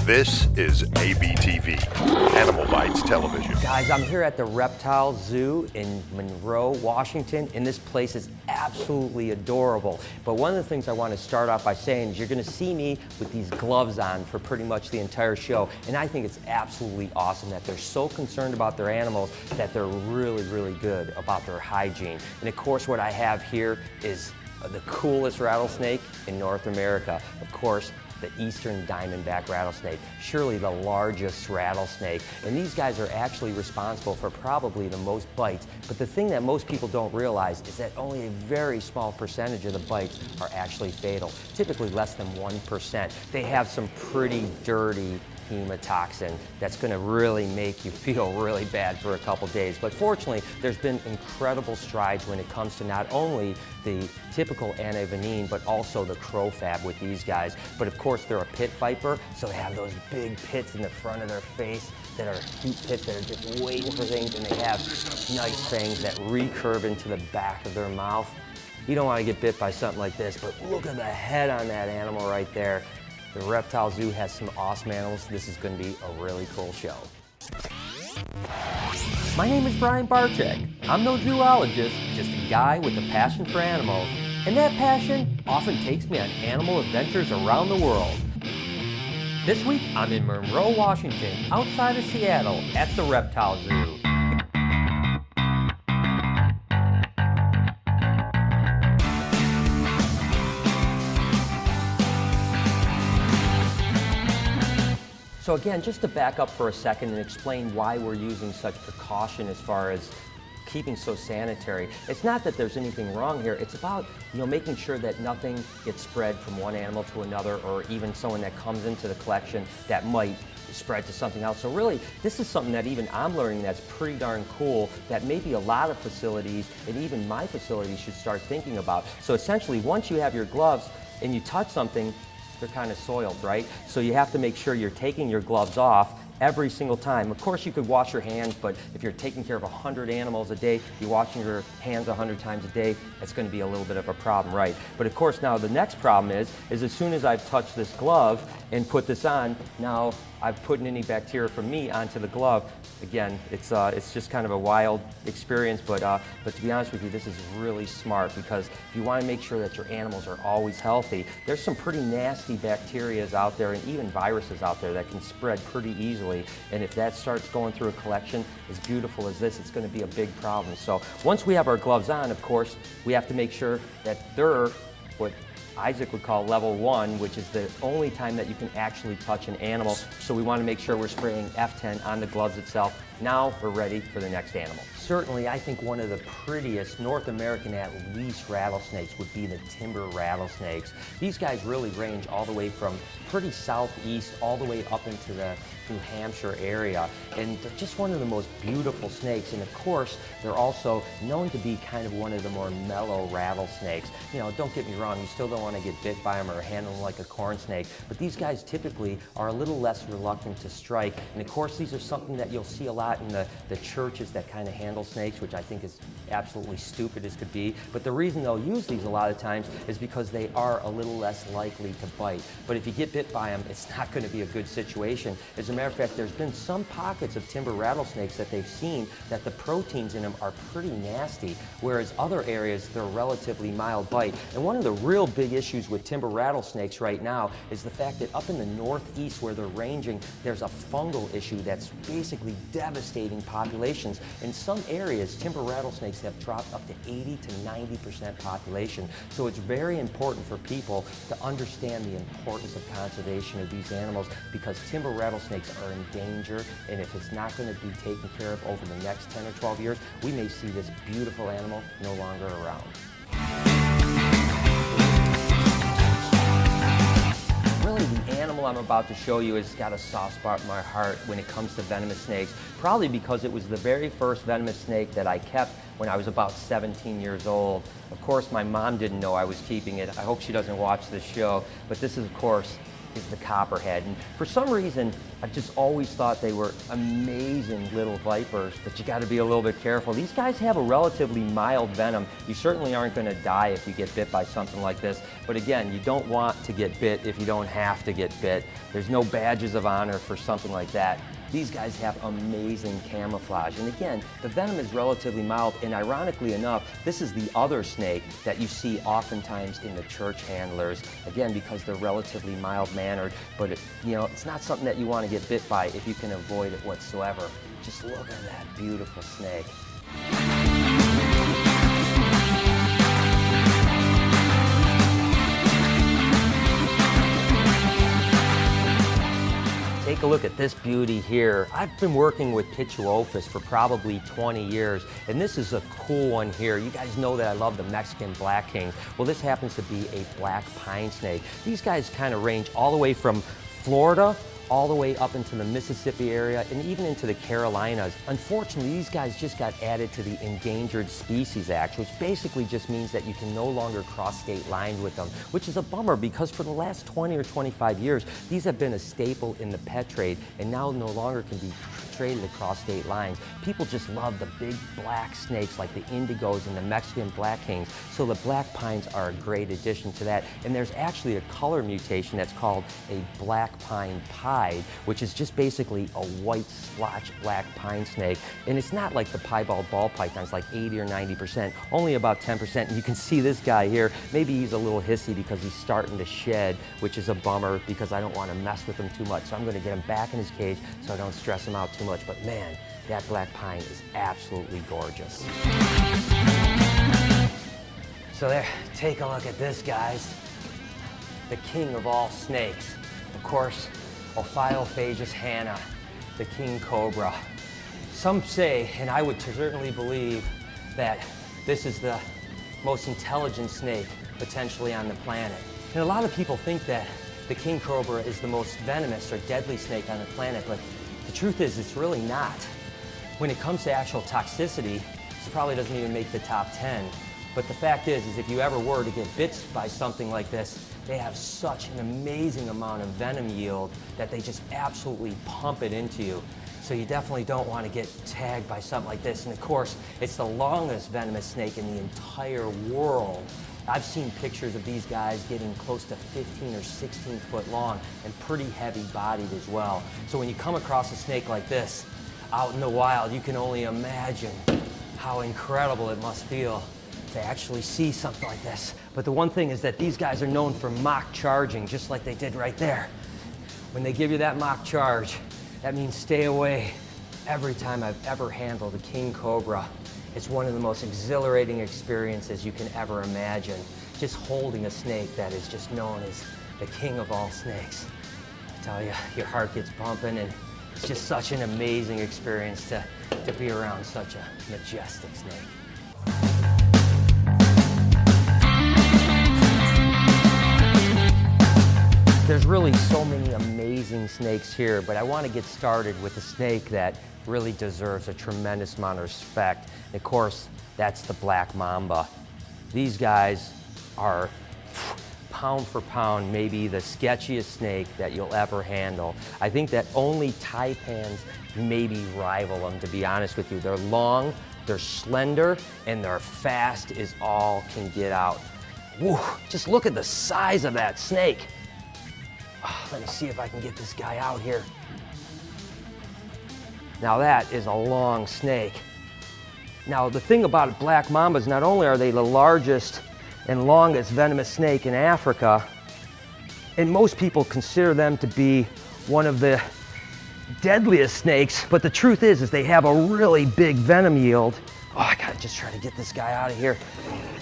This is ABTV, Animal Bites Television. Guys, I'm here at the Reptile Zoo in Monroe, Washington, and this place is absolutely adorable. But one of the things I want to start off by saying is you're going to see me with these gloves on for pretty much the entire show, and I think it's absolutely awesome that they're so concerned about their animals that they're really, really good about their hygiene. And of course, what I have here is the coolest rattlesnake in North America. Of course, the eastern diamondback rattlesnake, surely the largest rattlesnake. And these guys are actually responsible for probably the most bites. But the thing that most people don't realize is that only a very small percentage of the bites are actually fatal, typically less than 1%. They have some pretty dirty hemotoxin that's going to really make you feel really bad for a couple days. But fortunately, there's been incredible strides when it comes to not only the typical antivenin, but also the crofab with these guys. But of course, they're a pit viper, so they have those big pits in the front of their face that are heat pits that are just waiting for things, and they have nice fangs that recurve into the back of their mouth. You don't want to get bit by something like this, but look at the head on that animal right there. The Reptile Zoo has some awesome animals. This is going to be a really cool show. My name is Brian Barczyk. I'm no zoologist, just a guy with a passion for animals. And that passion often takes me on animal adventures around the world. This week, I'm in Monroe, Washington, outside of Seattle, at the Reptile Zoo. So again, just to back up for a second and explain why we're using such precaution as far as keeping so sanitary. It's not that there's anything wrong here. It's about, making sure that nothing gets spread from one animal to another, or even someone that comes into the collection that might spread to something else. So really, this is something that even I'm learning that's pretty darn cool, that maybe a lot of facilities, and even my facility, should start thinking about. So essentially, once you have your gloves and you touch something, they're kind of soiled, right? So you have to make sure you're taking your gloves off every single time. Of course, you could wash your hands, but if you're taking care of 100 animals a day, you're washing your hands 100 times a day, it's going to be a little bit of a problem, right? But of course, now the next problem is as soon as I've touched this glove and put this on, now I've put any bacteria from me onto the glove. Again, it's just kind of a wild experience, but to be honest with you, this is really smart, because if you want to make sure that your animals are always healthy, there's some pretty nasty bacteria out there and even viruses out there that can spread pretty easily. And if that starts going through a collection as beautiful as this, it's going to be a big problem. So once we have our gloves on, of course, we have to make sure that they're what Isaac would call level 1, which is the only time that you can actually touch an animal. So we want to make sure we're spraying F10 on the gloves itself. Now we're ready for the next animal. Certainly, I think one of the prettiest North American at least rattlesnakes would be the timber rattlesnakes. These guys really range all the way from pretty southeast all the way up into the New Hampshire area, and they're just one of the most beautiful snakes. And of course, they're also known to be kind of one of the more mellow rattlesnakes. Don't get me wrong, you still don't want to get bit by them or handle them like a corn snake, but these guys typically are a little less reluctant to strike. And of course, these are something that you'll see a lot in the churches that kind of handle snakes, which I think is absolutely stupid as could be. But the reason they'll use these a lot of times is because they are a little less likely to bite. But if you get bit by them, it's not going to be a good situation. As a matter of fact, there's been some pockets of timber rattlesnakes that they've seen that the proteins in them are pretty nasty, whereas other areas, they're relatively mild bite. And one of the real big issues with timber rattlesnakes right now is the fact that up in the northeast where they're ranging, there's a fungal issue that's basically devastating populations. In some areas, timber rattlesnakes have dropped up to 80 to 90% population. So it's very important for people to understand the importance of conservation of these animals, because timber rattlesnakes are in danger, and if it's not going to be taken care of over the next 10 or 12 years, we may see this beautiful animal no longer around. Really, the animal I'm about to show you has got a soft spot in my heart when it comes to venomous snakes, probably because it was the very first venomous snake that I kept when I was about 17 years old. Of course, my mom didn't know I was keeping it. I hope she doesn't watch this show, but this is, of course, is the copperhead. And for some reason, I've just always thought they were amazing little vipers, but you got to be a little bit careful. These guys have a relatively mild venom. You certainly aren't going to die if you get bit by something like this. But again, you don't want to get bit if you don't have to get bit. There's no badges of honor for something like that. These guys have amazing camouflage. And again, the venom is relatively mild, and ironically enough, this is the other snake that you see oftentimes in the church handlers, again, because they're relatively mild-mannered, but it's not something that you want to get bit by if you can avoid it whatsoever. Just look at that beautiful snake. Take a look at this beauty here. I've been working with Pituophis for probably 20 years, and this is a cool one here. You guys know that I love the Mexican black kings. Well, this happens to be a black pine snake. These guys kind of range all the way from Florida all the way up into the Mississippi area and even into the Carolinas. Unfortunately, these guys just got added to the Endangered Species Act, which basically just means that you can no longer cross state lines with them, which is a bummer because for the last 20 or 25 years, these have been a staple in the pet trade and now no longer can be traded across state lines. People just love the big black snakes like the indigos and the Mexican black kings, so the black pines are a great addition to that. And there's actually a color mutation that's called a black pine pied, which is just basically a white splotch black pine snake. And it's not like the piebald ball pythons, like 80 or 90%, only about 10%. And you can see this guy here, maybe he's a little hissy because he's starting to shed, which is a bummer because I don't want to mess with him too much. So I'm going to get him back in his cage so I don't stress him out too much. But man, that black pine is absolutely gorgeous. So there, take a look at this, guys. The king of all snakes. Of course, Ophiophagous hannah, the king cobra. Some say, and I would certainly believe, that this is the most intelligent snake potentially on the planet. And a lot of people think that the king cobra is the most venomous or deadly snake on the planet, but the truth is it's really not. When it comes to actual toxicity, this probably doesn't even make the top 10. But the fact is if you ever were to get bit by something like this, they have such an amazing amount of venom yield that they just absolutely pump it into you. So you definitely don't want to get tagged by something like this. And of course, it's the longest venomous snake in the entire world. I've seen pictures of these guys getting close to 15 or 16 foot long and pretty heavy bodied as well. So when you come across a snake like this out in the wild, you can only imagine how incredible it must feel to actually see something like this. But the one thing is that these guys are known for mock charging, just like they did right there. When they give you that mock charge, that means stay away. Every time I've ever handled a king cobra, it's one of the most exhilarating experiences you can ever imagine. Just holding a snake that is just known as the king of all snakes. I tell you, your heart gets pumping, and it's just such an amazing experience to be around such a majestic snake. There's really so many amazing snakes here, but I want to get started with a snake that really deserves a tremendous amount of respect. And of course, that's the black mamba. These guys are, pound for pound, maybe the sketchiest snake that you'll ever handle. I think that only taipans maybe rival them, to be honest with you. They're long, they're slender, and they're fast as all can get out. Woo, just look at the size of that snake. Oh, let me see if I can get this guy out here. Now that is a long snake. Now the thing about black mambas, not only are they the largest and longest venomous snake in Africa, and most people consider them to be one of the deadliest snakes, but the truth is they have a really big venom yield. Oh, I gotta just try to get this guy out of here.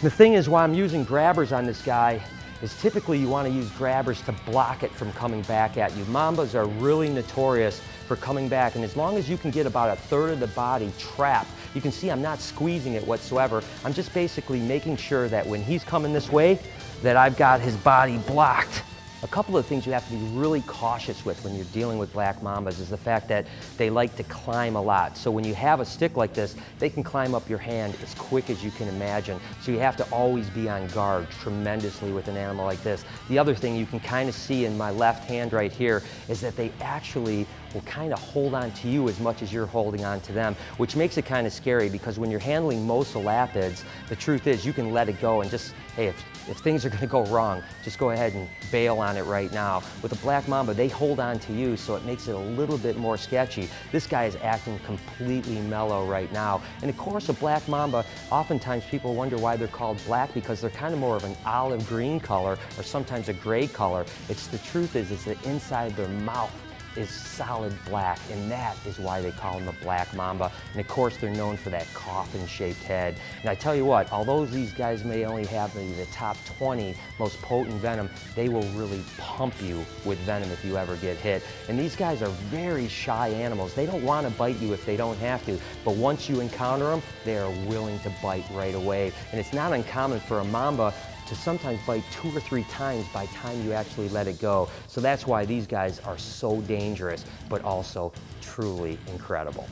The thing is, why I'm using grabbers on this guy is typically you want to use grabbers to block it from coming back at you. Mambas are really notorious for coming back, and as long as you can get about a third of the body trapped, you can see I'm not squeezing it whatsoever. I'm just basically making sure that when he's coming this way, that I've got his body blocked. A couple of things you have to be really cautious with when you're dealing with black mambas is the fact that they like to climb a lot. So when you have a stick like this, they can climb up your hand as quick as you can imagine. So you have to always be on guard tremendously with an animal like this. The other thing you can kind of see in my left hand right here is that they actually will kind of hold on to you as much as you're holding on to them, which makes it kind of scary because when you're handling Moselapids, the truth is you can let it go and just, hey, if things are going to go wrong, just go ahead and bail on it right now. With a black mamba, they hold on to you, so it makes it a little bit more sketchy. This guy is acting completely mellow right now. And of course, a black mamba, oftentimes people wonder why they're called black because they're kind of more of an olive green color or sometimes a gray color. The truth is that inside their mouth is solid black, and that is why they call them the black mamba. And of course, they're known for that coffin-shaped head. And I tell you what, although these guys may only have the top 20 most potent venom, they will really pump you with venom if you ever get hit. And these guys are very shy animals. They don't want to bite you if they don't have to, but once you encounter them, they are willing to bite right away. And it's not uncommon for a mamba to sometimes bite 2 or 3 times by the time you actually let it go. So that's why these guys are so dangerous, but also truly incredible.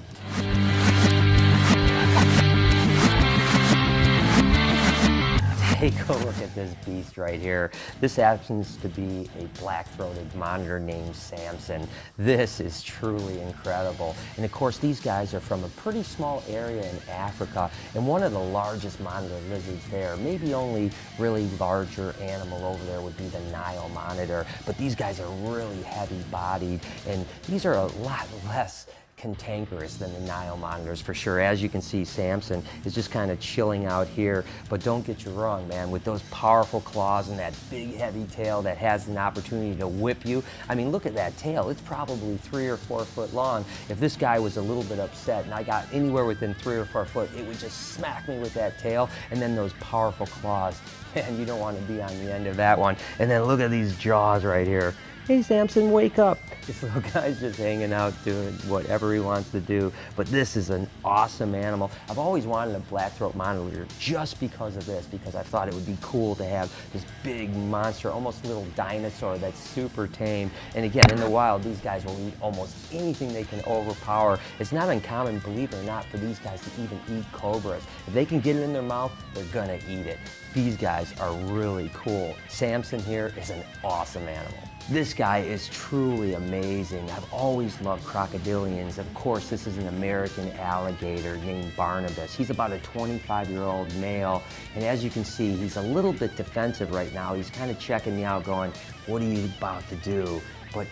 Take a look at this beast right here. This happens to be a black-throated monitor named Samson. This is truly incredible. And of course, these guys are from a pretty small area in Africa, and one of the largest monitor lizards there. Maybe only really larger animal over there would be the Nile monitor, but these guys are really heavy-bodied, and these are a lot less cantankerous than the Nile monitors for sure. As you can see, Samson is just kind of chilling out here, but don't get you wrong, man, with those powerful claws and that big heavy tail that has an opportunity to whip you. I mean, look at that tail. It's probably 3 or 4 foot long. If this guy was a little bit upset and I got anywhere within 3 or 4 foot, it would just smack me with that tail, and then those powerful claws. Man, you don't want to be on the end of that one. And then look at these jaws right here. Hey, Samson, wake up. This little guy's just hanging out doing whatever he wants to do. But this is an awesome animal. I've always wanted a black-throat monitor just because of this, because I thought it would be cool to have this big monster, almost little dinosaur that's super tame. And again, in the wild, these guys will eat almost anything they can overpower. It's not uncommon, believe it or not, for these guys to even eat cobras. If they can get it in their mouth, they're gonna eat it. These guys are really cool. Samson here is an awesome animal. This guy is truly amazing. I've always loved crocodilians. Of course, this is an American alligator named Barnabas. He's about a 25-year-old male, and as you can see, he's a little bit defensive right now. He's kind of checking me out going, what are you about to do? But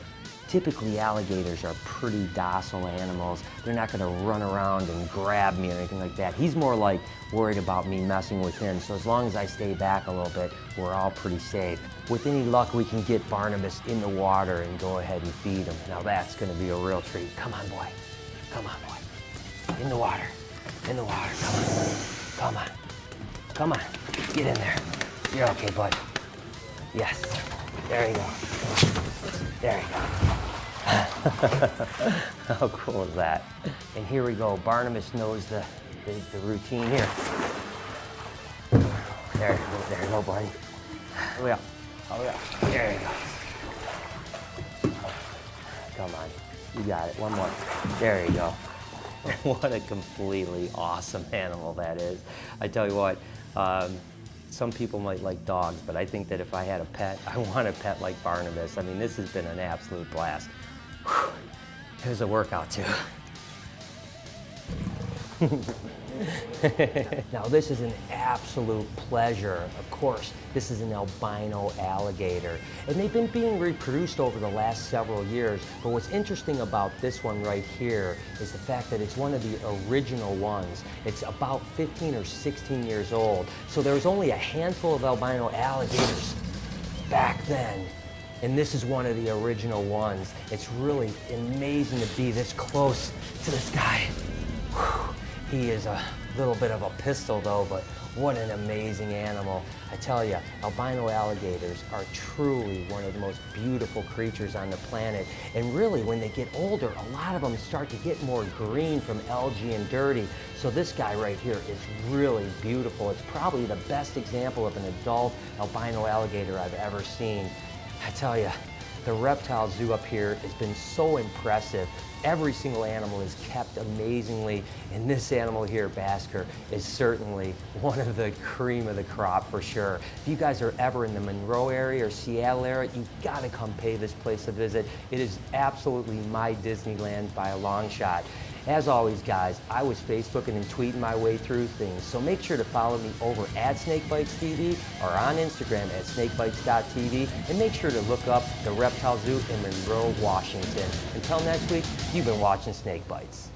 typically, alligators are pretty docile animals. They're not gonna run around and grab me or anything like that. He's more like worried about me messing with him. So as long as I stay back a little bit, we're all pretty safe. With any luck, we can get Barnabas in the water and go ahead and feed him. Now that's gonna be a real treat. Come on, boy. Come on, boy. In the water. In the water. Come on. Come on. Come on. Get in there. You're okay, bud. Yes. There you go. There you go. How cool is that? And here we go. Barnabas knows the routine here. There you go, buddy. Oh yeah. Oh yeah. There you go. Come on. You got it. One more. There you go. What a completely awesome animal that is. I tell you what, some people might like dogs, but I think that if I had a pet, I want a pet like Barnabas. I mean, this has been an absolute blast. Whew. Here's a workout too. Now this is an absolute pleasure. Of course, this is an albino alligator, and they've been being reproduced over the last several years. But what's interesting about this one right here is the fact that it's one of the original ones. It's about 15 or 16 years old. So there was only a handful of albino alligators back then, and this is one of the original ones. It's really amazing to be this close to this guy. Whew. He is a little bit of a pistol though, but what an amazing animal. I tell you, albino alligators are truly one of the most beautiful creatures on the planet. And really, when they get older, a lot of them start to get more green from algae and dirty. So this guy right here is really beautiful. It's probably the best example of an adult albino alligator I've ever seen. I tell you, the reptile zoo up here has been so impressive. Every single animal is kept amazingly, and this animal here, Barczyk, is certainly one of the cream of the crop for sure. If you guys are ever in the Monroe area or Seattle area, you've got to come pay this place a visit. It is absolutely my Disneyland by a long shot. As always, guys, I was Facebooking and tweeting my way through things, so make sure to follow me over at SnakeBitesTV or on Instagram at snakebites.tv, and make sure to look up the Reptile Zoo in Monroe, Washington. Until next week, you've been watching Snake Bites.